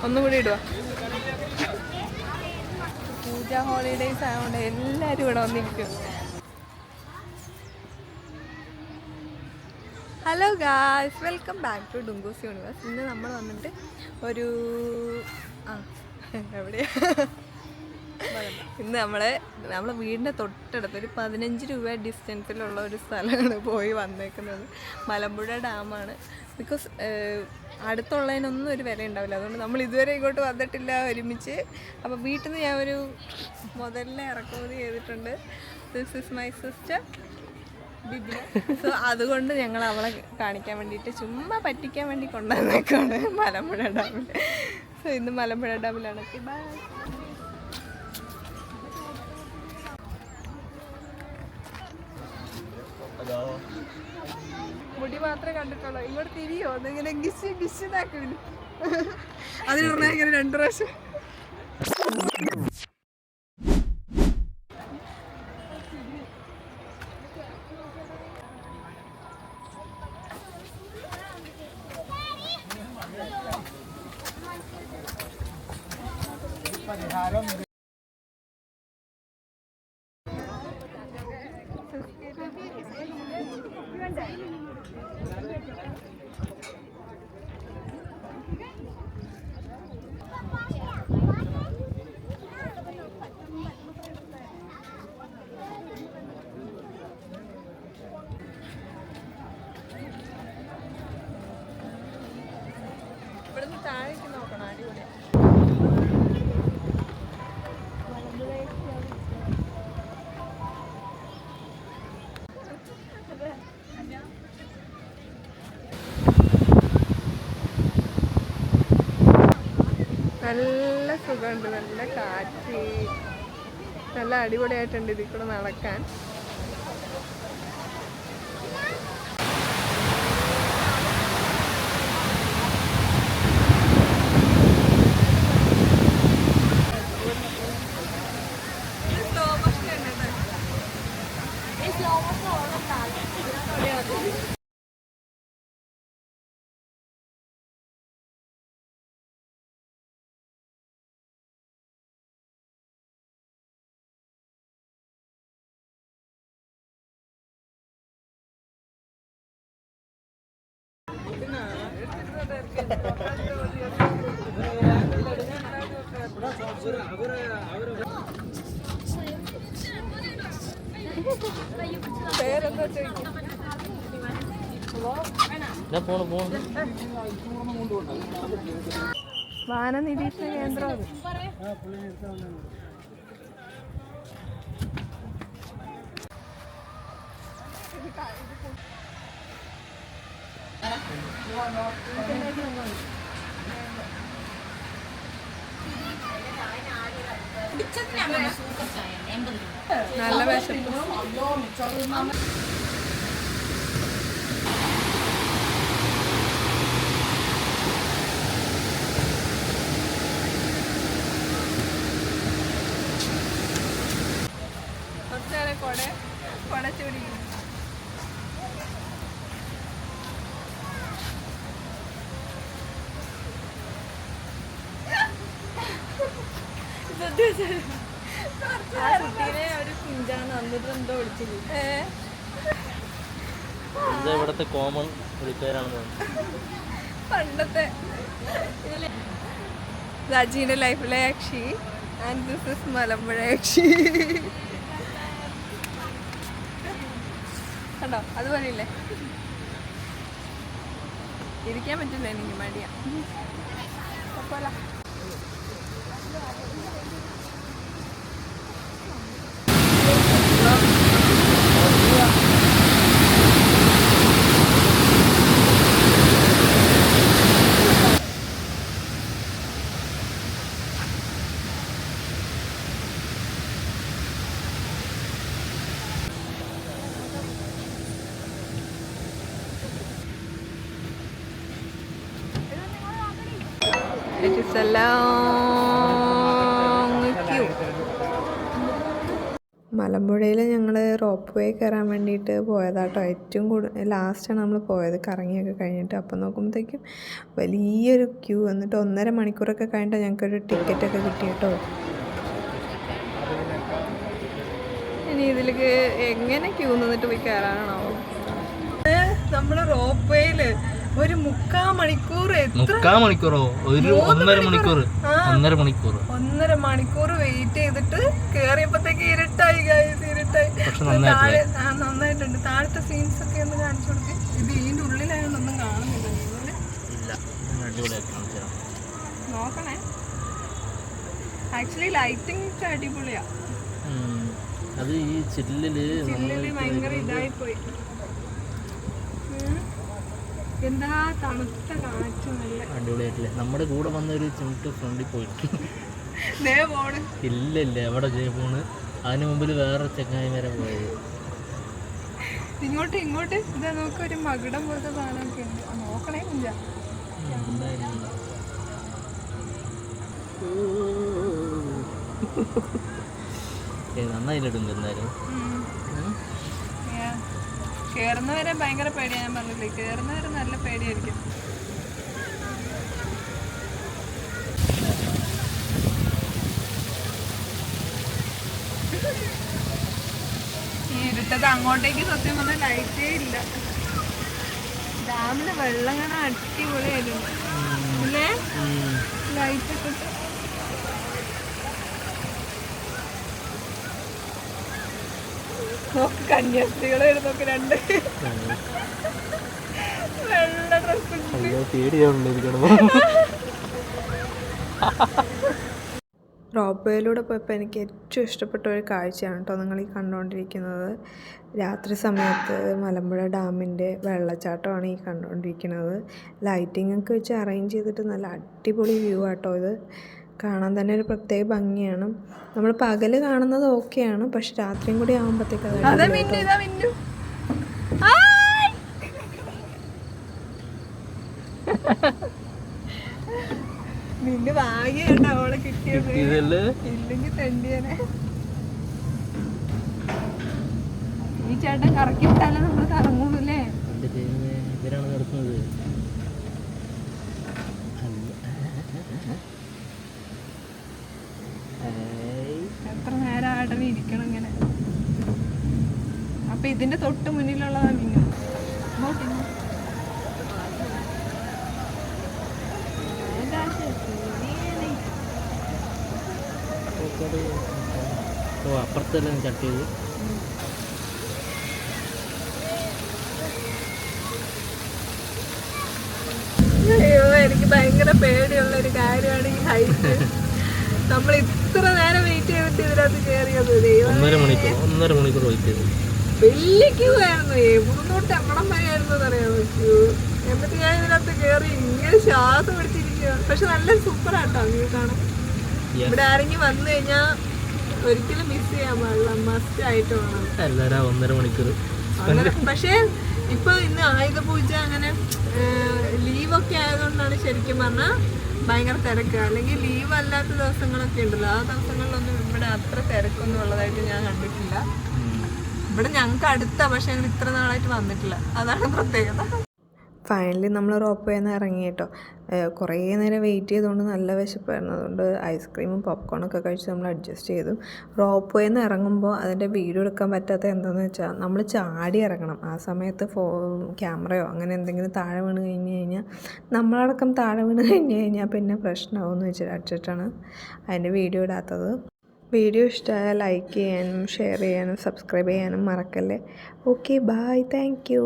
ഒന്നുകൂടി ഇടുക. പൂജ ഹോളിഡേയ്സ് ആയതുകൊണ്ട് എല്ലാവരും ഇവിടെ വന്നിരിക്കും. Hello guys, welcome back to ഡുംഗൂസ് യൂണിവേഴ്സ്. ഇന്ന് നമ്മൾ വന്നിട്ട് ഒരു എവിടെയാ ഇന്ന് നമ്മളെ വീടിൻ്റെ തൊട്ടടുത്ത് ഒരു 15 രൂപ ഡിസ്റ്റൻസിലുള്ള ഒരു സ്ഥലമാണ് പോയി വന്നേക്കുന്നത്. മലമ്പുഴ ഡാമാണ്. ബിക്കോസ് അടുത്തുള്ളതിനൊന്നും ഒരു വില ഉണ്ടാവില്ല, അതുകൊണ്ട് നമ്മൾ ഇതുവരെ ഇങ്ങോട്ട് വന്നിട്ടില്ല ഒരുമിച്ച്. അപ്പോൾ വീട്ടിൽ നിന്ന് ഞാൻ ഒരു മുതലിനെ ഇറക്കുമതി ചെയ്തിട്ടുണ്ട്. This is my sister Bibina. So അതുകൊണ്ട് ഞങ്ങൾ അവളെ കാണിക്കാൻ വേണ്ടിയിട്ട് ചുമ്മാ പറ്റിക്കാൻ വേണ്ടി കൊണ്ടുവന്നേക്കാണ് മലമ്പുഴ ഡാമിൽ. സോ ഇന്ന് മലമ്പുഴ ഡാമിലാണ്. ബൈ. മുടി മാത്രമേ കണ്ടിട്ടുള്ളൂ. ഇങ്ങോട്ട് തിരിയോ ഇങ്ങനെ ഗിഷ് ഇതാക്കില്ല. അതിന് പറഞ്ഞാൽ ഇങ്ങനെ 2 പ്രാവശ്യം. ഇവിടുന്ന് താഴേക്ക് നോക്കണം, അടിപൊളി. നല്ല സുഖമുണ്ട്, നല്ല കാറ്റ്, നല്ല അടിപൊളിയായിട്ടുണ്ട് ഇതിൽ കൂടെ നടക്കാൻ. പേരെന്താ ചോദിക്കും? വാന നിരീക്ഷണ കേന്ദ്രം. നല്ല വിശപ്പ്. കുറച്ചേറെ കുടച്ചുപിടിക്കും. ആ കുട്ടീനെ ഒരു പിഞ്ചാണ് വന്നിട്ട് എന്തോ വിളിച്ചത്. ഇവിടത്തെ കോമൺ വിളിക്കാരാണ് പണ്ടത്തെ രാജീന്റെ ലൈഫിലെ യക്ഷി. ആൻഡ് ദിസ് ഇസ് മലമ്പുഴ യക്ഷി. കണ്ടോ, അതുപോലെ ഇല്ലേ? ഇരിക്കാൻ പറ്റില്ല, എനിക്ക് മടിയാ. പോലെ it is a long queue. മലമ്പുഴയിൽ ഞങ്ങൾ റോപ്പ് വേ കയറാൻ വേണ്ടിയിട്ട് പോയതാട്ടോ. ഏറ്റവും കൂടുതൽ ലാസ്റ്റാണ് നമ്മൾ പോയത് കറങ്ങിയൊക്കെ കഴിഞ്ഞിട്ട്. അപ്പം നോക്കുമ്പോഴത്തേക്കും വലിയൊരു ക്യൂ. എന്നിട്ട് 1.5 മണിക്കൂറൊക്കെ കഴിഞ്ഞിട്ട് ഞങ്ങൾക്കൊരു ടിക്കറ്റൊക്കെ കിട്ടി കേട്ടോ. ഇനി ഇതിലേക്ക് എങ്ങനെ ക്യൂ നിന്നിട്ട് പോയി കയറാനാണോ? നമ്മൾ റോപ്പ് വേയിൽ ഒരു 3/4 മണിക്കൂർ 1.5 മണിക്കൂർ വെയിറ്റ് ചെയ്തിട്ട് കേറിയപ്പോഴത്തേക്ക് ഇരുട്ടായി. നന്നായിട്ടുണ്ട്. താഴത്തെ സീൻസ് ഒക്കെ ഒന്ന് കാണിച്ചു കൊടുത്ത്. ഇത് ഇതിന്റെ ഉള്ളിലായൊന്നും കാണുന്നില്ല. നോക്കണേ. ആക്ച്വലി ലൈറ്റിംഗ് അടിപൊളിയാ. അത് ഈ ചില്ലില് ഭയങ്കര ഇതായിപ്പോയി. എന്താ തണുത്ത കാറ്റ്. നല്ല അടിപൊളിയായിട്ടില്ലേ? നമ്മുടെ കൂടെ വന്ന ഒരു ചിമിട്ട് ഫ്രണ്ടിൽ പോയിട്ട് ഇല്ല എവിടെ പോണ്. അതിന് മുമ്പിൽ വേറെ ചെങ്ങായി വരെ പോയത്. ഇങ്ങോട്ട് ഇതാ നോക്ക, ഒരു മകുടം പോലത്തെ സാധനമൊക്കെ ഉണ്ട്. നോക്കണേ ഇല്ല. നന്നായിട്ടുണ്ട്. എന്തായാലും കേറുന്നവരെ ഭയങ്കര പേടിയാ. ഞാൻ പറഞ്ഞില്ലേ, കേറുന്നവരെ നല്ല പേടിയായിരിക്കും. ഈ ഇരുട്ടത് അങ്ങോട്ടേക്ക് സത്യം പറഞ്ഞാൽ ലൈറ്റേ ഇല്ല. ഡാമിന് വെള്ളം കാണാൻ അടിപൊളിയായിരുന്നു അല്ലേ? ലൈറ്റൊക്കെ ഇട്ട്. നോക്ക്, കന്യാസ്ത്രീകളെ നോക്ക്, 2 വെള്ള ഡ്രസ്. റോപ്പ് വേയിലൂടെ പോയപ്പോൾ എനിക്ക് ഏറ്റവും ഇഷ്ടപ്പെട്ട ഒരു കാഴ്ചയാണ് കേട്ടോ നിങ്ങൾ ഈ കണ്ടുകൊണ്ടിരിക്കുന്നത്. രാത്രി സമയത്ത് മലമ്പുഴ ഡാമിൻ്റെ വെള്ളച്ചാട്ടമാണ് ഈ കണ്ടുകൊണ്ടിരിക്കുന്നത്. ലൈറ്റിംഗ് ഒക്കെ വെച്ച് അറേഞ്ച് ചെയ്തിട്ട് നല്ല അടിപൊളി വ്യൂ ആട്ടോ. ഇത് കാണാൻ തന്നെ ഒരു പ്രത്യേക ഭംഗിയാണ്. നമ്മൾ പകല് കാണുന്നത് ഓക്കെയാണ്, പക്ഷെ രാത്രിയും കൂടി ആകുമ്പോഴത്തേക്ക് നിന്റെ ഭാഗ്യമുണ്ട് അവളെ കിട്ടിയത്. ഇല്ലെങ്കിൽ തെണ്ടിയനെ. ഈ ചേട്ടൻ കറക്കി വിട്ടാലേ നമ്മൾ കറങ്ങൂല്ലേ? എത്ര നേരം ആടനെ ഇരിക്കണം ഇങ്ങനെ. അപ്പൊ ഇതിന്റെ തൊട്ട് മുന്നിലുള്ളതാ മിന്നു. അപ്പുറത്തല്ലേ ചട്ട് ചെയ്ത്. അയ്യോ, എനിക്ക് ഭയങ്കര പേടിയുള്ള ഒരു കാര്യമാണ് ഈ ഹൈറ്റ്. നമ്മൾ ഇത്ര നേരം വെയിറ്റ് ചെയ്തിട്ട് ഇതിനകത്ത് കയറിയത്. 1.5 മണിക്കൂർ വെയിറ്റ് ചെയ്തു. വലിയ ക്യൂ ആയിരുന്നു. എവിടുന്നോട്ട് എവിടം വരെയായിരുന്നു അറിയാമോ ക്യൂ. എന്നിട്ട് ഞാൻ ഇതിനകത്ത് കയറി ഇങ്ങനെ ശ്വാസം പിടിച്ചിരിക്കുക. പക്ഷെ നല്ല സൂപ്പറാട്ടോ വ്യൂ കാണാൻ. ഇവിടെ ആരെങ്കിലും വന്നു കഴിഞ്ഞാൽ ഒരിക്കലും മിസ് ചെയ്യാൻ പാടില്ല. മസ്റ്റ് ആയിട്ട് വേണം. 1.5 മണിക്കൂർ. പക്ഷെ ഇപ്പൊ ഇന്ന് ആയുധ പൂജ അങ്ങനെ ലീവൊക്കെ ആയതുകൊണ്ടാണ് ശരിക്കും പറഞ്ഞാൽ ഭയങ്കര തിരക്ക്. അല്ലെങ്കിൽ ലീവ് അല്ലാത്ത ദിവസങ്ങളൊക്കെ ഉണ്ടല്ലോ, ആ ദിവസങ്ങളിലൊന്നും ഇവിടെ അത്ര തിരക്കൊന്നും ഉള്ളതായിട്ട് ഞാൻ കണ്ടിട്ടില്ല. ഇവിടെ ഞങ്ങൾക്ക് അടുത്താ, പക്ഷെ ഞങ്ങൾ ഇത്ര നാളായിട്ട് വന്നിട്ടില്ല. അതാണ് പ്രത്യേകത. ഫൈനലി നമ്മൾ റോപ്പ് വേന്ന് ഇറങ്ങി കേട്ടോ. കുറേ നേരം വെയിറ്റ് ചെയ്തുകൊണ്ട് നല്ല വിശപ്പായിരുന്നു. അതുകൊണ്ട് ഐസ്ക്രീമും പോപ്കോണൊക്കെ കഴിച്ച് നമ്മൾ അഡ്ജസ്റ്റ് ചെയ്തു. റോപ്പ് വേന്ന് ഇറങ്ങുമ്പോൾ അതിൻ്റെ വീഡിയോ എടുക്കാൻ പറ്റാത്ത എന്താണെന്ന് വെച്ചാൽ നമ്മൾ ചാടി ഇറങ്ങണം. ആ സമയത്ത് ക്യാമറയോ അങ്ങനെ എന്തെങ്കിലും താഴെ വീണ് കഴിഞ്ഞ് കഴിഞ്ഞാൽ, നമ്മളടക്കം താഴെ വീണ് കഴിഞ്ഞ് കഴിഞ്ഞാൽ പിന്നെ പ്രശ്നമാവുമെന്ന് വെച്ചിട്ടാണ് അതിൻ്റെ വീഡിയോ ഇടാത്തത്. വീഡിയോ ഇഷ്ടമായാൽ ലൈക്ക് ചെയ്യാനും ഷെയർ ചെയ്യാനും സബ്സ്ക്രൈബ് ചെയ്യാനും മറക്കല്ലേ. Okay, bye, thank U.